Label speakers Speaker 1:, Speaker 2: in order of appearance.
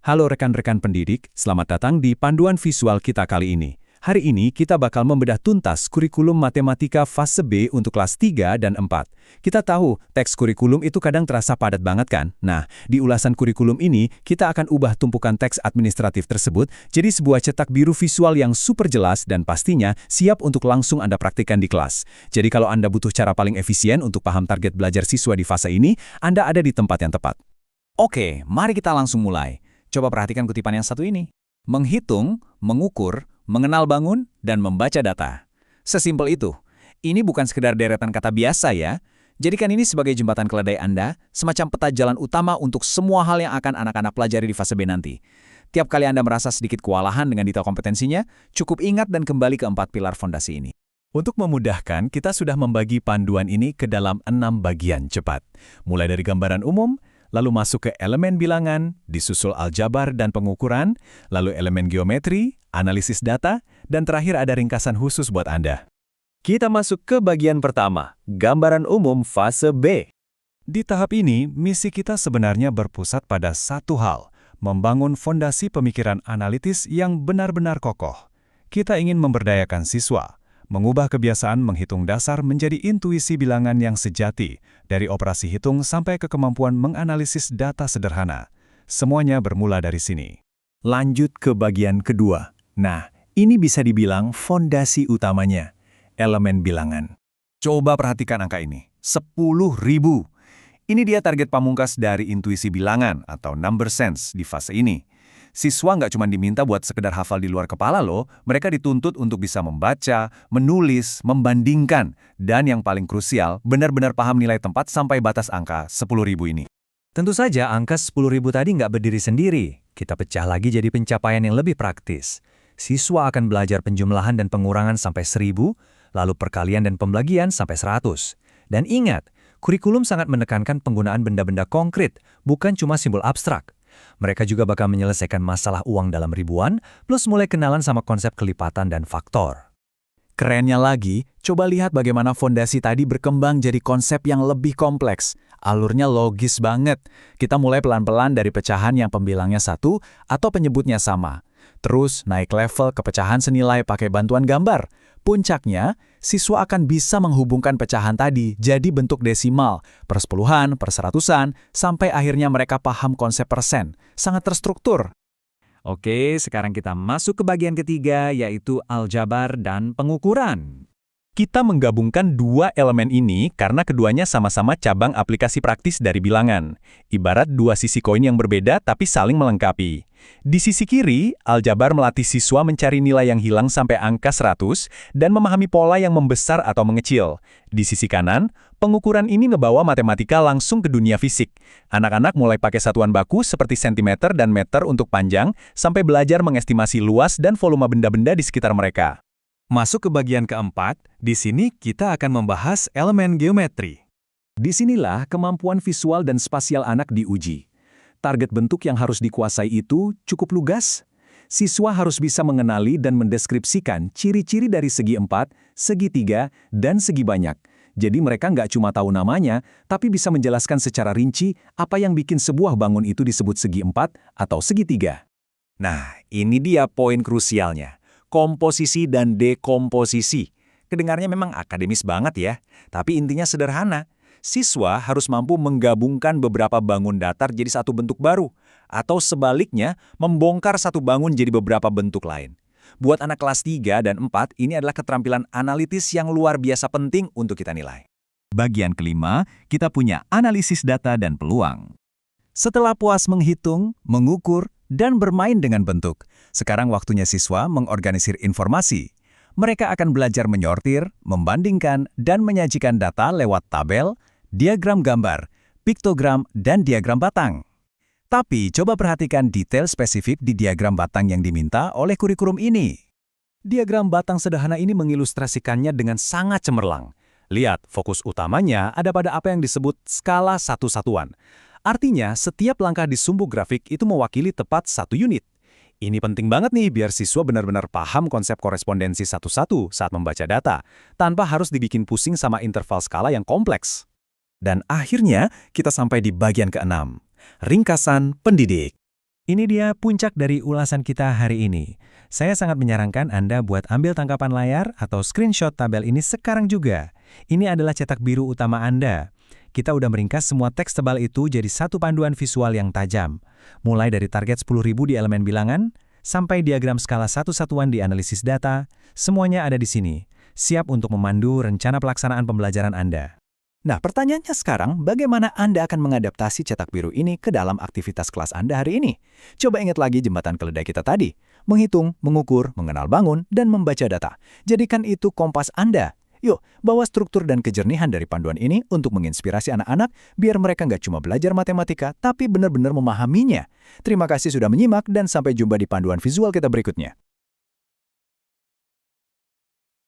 Speaker 1: Halo rekan-rekan pendidik, selamat datang di panduan visual kita kali ini. Hari ini kita bakal membedah tuntas kurikulum matematika fase B untuk kelas 3 dan 4. Kita tahu, teks kurikulum itu kadang terasa padat banget kan? Nah, di ulasan kurikulum ini, kita akan ubah tumpukan teks administratif tersebut jadi sebuah cetak biru visual yang super jelas dan pastinya siap untuk langsung Anda praktikkan di kelas. Jadi kalau Anda butuh cara paling efisien untuk paham target belajar siswa di fase ini, Anda ada di tempat yang tepat.
Speaker 2: Oke, mari kita langsung mulai. Coba perhatikan kutipan yang satu ini. Menghitung, mengukur, mengenal bangun, dan membaca data. Sesimpel itu. Ini bukan sekedar deretan kata biasa ya. Jadikan ini sebagai jembatan keledai Anda, semacam peta jalan utama untuk semua hal yang akan anak-anak pelajari di fase B nanti. Tiap kali Anda merasa sedikit kewalahan dengan detail kompetensinya, cukup ingat dan kembali ke 4 pilar fondasi ini.
Speaker 1: Untuk memudahkan, kita sudah membagi panduan ini ke dalam 6 bagian cepat. Mulai dari gambaran umum, lalu masuk ke elemen bilangan, disusul aljabar dan pengukuran, lalu elemen geometri, analisis data, dan terakhir ada ringkasan khusus buat Anda. Kita masuk ke bagian pertama, gambaran umum fase B. Di tahap ini, misi kita sebenarnya berpusat pada satu hal, membangun fondasi pemikiran analitis yang benar-benar kokoh. Kita ingin memberdayakan siswa, mengubah kebiasaan menghitung dasar menjadi intuisi bilangan yang sejati, dari operasi hitung sampai ke kemampuan menganalisis data sederhana. Semuanya bermula dari sini. Lanjut ke bagian kedua. Nah, ini bisa dibilang fondasi utamanya, elemen bilangan. Coba perhatikan angka ini, 10.000. Ini dia target pamungkas dari intuisi bilangan atau number sense di fase ini. Siswa nggak cuma diminta buat sekedar hafal di luar kepala loh, mereka dituntut untuk bisa membaca, menulis, membandingkan, dan yang paling krusial, benar-benar paham nilai tempat sampai batas angka 10.000 ini.
Speaker 3: Tentu saja angka 10.000 tadi nggak berdiri sendiri. Kita pecah lagi jadi pencapaian yang lebih praktis. Siswa akan belajar penjumlahan dan pengurangan sampai 1.000, lalu perkalian dan pembagian sampai 100. Dan ingat, kurikulum sangat menekankan penggunaan benda-benda konkret, bukan cuma simbol abstrak. Mereka juga bakal menyelesaikan masalah uang dalam ribuan, plus mulai kenalan sama konsep kelipatan dan faktor.
Speaker 2: Kerennya lagi, coba lihat bagaimana fondasi tadi berkembang jadi konsep yang lebih kompleks. Alurnya logis banget. Kita mulai pelan-pelan dari pecahan yang pembilangnya 1 atau penyebutnya sama. Terus naik level ke pecahan senilai pakai bantuan gambar. Puncaknya, siswa akan bisa menghubungkan pecahan tadi jadi bentuk desimal, persepuluhan, perseratusan, sampai akhirnya mereka paham konsep persen. Sangat terstruktur.
Speaker 3: Oke, sekarang kita masuk ke bagian ketiga, yaitu aljabar dan pengukuran.
Speaker 1: Kita menggabungkan dua elemen ini karena keduanya sama-sama cabang aplikasi praktis dari bilangan. Ibarat dua sisi koin yang berbeda tapi saling melengkapi. Di sisi kiri, aljabar melatih siswa mencari nilai yang hilang sampai angka 100 dan memahami pola yang membesar atau mengecil. Di sisi kanan, pengukuran ini ngebawa matematika langsung ke dunia fisik. Anak-anak mulai pakai satuan baku seperti sentimeter dan meter untuk panjang, sampai belajar mengestimasi luas dan volume benda-benda di sekitar mereka. Masuk ke bagian keempat, di sini kita akan membahas elemen geometri. Disinilah kemampuan visual dan spasial anak diuji. Target bentuk yang harus dikuasai itu cukup lugas. Siswa harus bisa mengenali dan mendeskripsikan ciri-ciri dari segi 4, segi 3, dan segi banyak. Jadi mereka nggak cuma tahu namanya, tapi bisa menjelaskan secara rinci apa yang bikin sebuah bangun itu disebut segi 4 atau segi 3.
Speaker 2: Nah, ini dia poin krusialnya. Komposisi dan dekomposisi. Kedengarnya memang akademis banget ya, tapi intinya sederhana. Siswa harus mampu menggabungkan beberapa bangun datar jadi satu bentuk baru, atau sebaliknya, membongkar satu bangun jadi beberapa bentuk lain. Buat anak kelas 3 dan 4, ini adalah keterampilan analitis yang luar biasa penting untuk kita nilai.
Speaker 1: Bagian kelima, kita punya analisis data dan peluang. Setelah puas menghitung, mengukur, dan bermain dengan bentuk, sekarang waktunya siswa mengorganisir informasi. Mereka akan belajar menyortir, membandingkan, dan menyajikan data lewat tabel, diagram gambar, piktogram, dan diagram batang. Tapi coba perhatikan detail spesifik di diagram batang yang diminta oleh kurikulum ini. Diagram batang sederhana ini mengilustrasikannya dengan sangat cemerlang. Lihat, fokus utamanya ada pada apa yang disebut skala satu satuan. Artinya, setiap langkah di sumbu grafik itu mewakili tepat satu unit. Ini penting banget nih biar siswa benar-benar paham konsep korespondensi satu-satu saat membaca data, tanpa harus dibikin pusing sama interval skala yang kompleks. Dan akhirnya, kita sampai di bagian ke-6, ringkasan pendidik.
Speaker 3: Ini dia puncak dari ulasan kita hari ini. Saya sangat menyarankan Anda buat ambil tangkapan layar atau screenshot tabel ini sekarang juga. Ini adalah cetak biru utama Anda. Kita udah meringkas semua teks tebal itu jadi satu panduan visual yang tajam. Mulai dari target 10.000 di elemen bilangan, sampai diagram skala satu satuan di analisis data, semuanya ada di sini. Siap untuk memandu rencana pelaksanaan pembelajaran Anda.
Speaker 2: Nah, pertanyaannya sekarang, bagaimana Anda akan mengadaptasi cetak biru ini ke dalam aktivitas kelas Anda hari ini? Coba ingat lagi jembatan keledai kita tadi. Menghitung, mengukur, mengenal bangun, dan membaca data. Jadikan itu kompas Anda. Yuk, bawa struktur dan kejernihan dari panduan ini untuk menginspirasi anak-anak biar mereka nggak cuma belajar matematika, tapi benar-benar memahaminya. Terima kasih sudah menyimak dan sampai jumpa di panduan visual kita berikutnya.